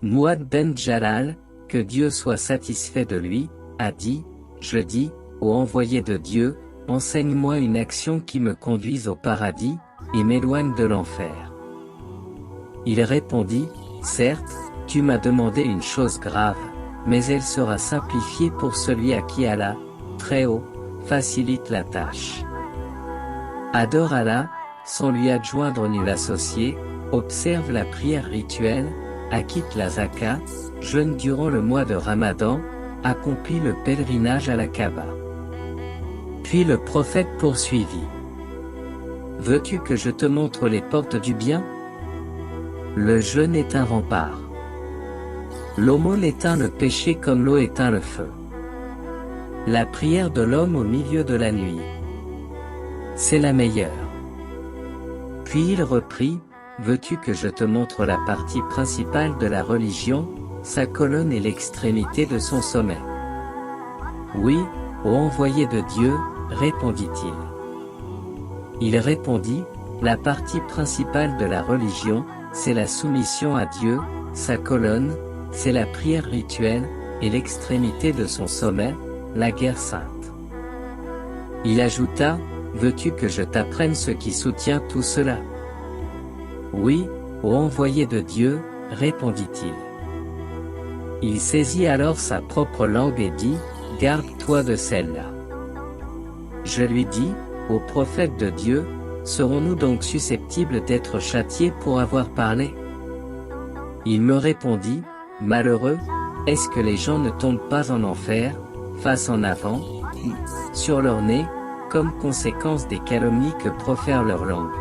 Mu'adh ben Jalal, que Dieu soit satisfait de lui, a dit, je dis, ô envoyé de Dieu, enseigne-moi une action qui me conduise au paradis, et m'éloigne de l'enfer. Il répondit, certes, tu m'as demandé une chose grave, mais elle sera simplifiée pour celui à qui Allah, très haut, facilite la tâche. Adore Allah, sans lui adjoindre nul associé, observe la prière rituelle, acquitte la zakat, jeûne durant le mois de Ramadan, accomplit le pèlerinage à la Kaaba. Puis le prophète poursuivit. Veux-tu que je te montre les portes du bien? Le jeûne est un rempart. L'aumône éteint le péché comme l'eau éteint le feu. La prière de l'homme au milieu de la nuit, c'est la meilleure. Puis il reprit, veux-tu que je te montre la partie principale de la religion, sa colonne et l'extrémité de son sommet? Oui, ô envoyé de Dieu, répondit-il. Il répondit, la partie principale de la religion, c'est la soumission à Dieu, sa colonne, c'est la prière rituelle, et l'extrémité de son sommet, la guerre sainte. Il ajouta, veux-tu que je t'apprenne ce qui soutient tout cela? Oui, ô envoyé de Dieu, répondit-il. Il saisit alors sa propre langue et dit, garde-toi de celle-là. Je lui dis, ô prophète de Dieu, serons-nous donc susceptibles d'être châtiés pour avoir parlé? Il me répondit, malheureux, est-ce que les gens ne tombent pas en enfer, face en avant, sur leur nez, comme conséquence des calomnies que profère leur langue?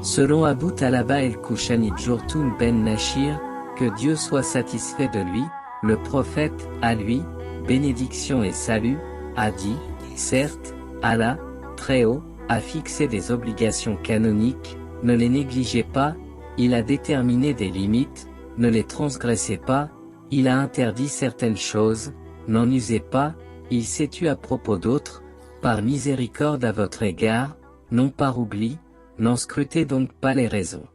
Selon Abu Talaba el-Kushani Jurtum ben Nashir, que Dieu soit satisfait de lui, le prophète, à lui, bénédiction et salut, a dit, certes, Allah, très haut, a fixé des obligations canoniques, ne les négligez pas, il a déterminé des limites, ne les transgressez pas, il a interdit certaines choses, n'en usez pas, il s'est tu à propos d'autres, par miséricorde à votre égard, non par oubli, n'en scrutez donc pas les raisons.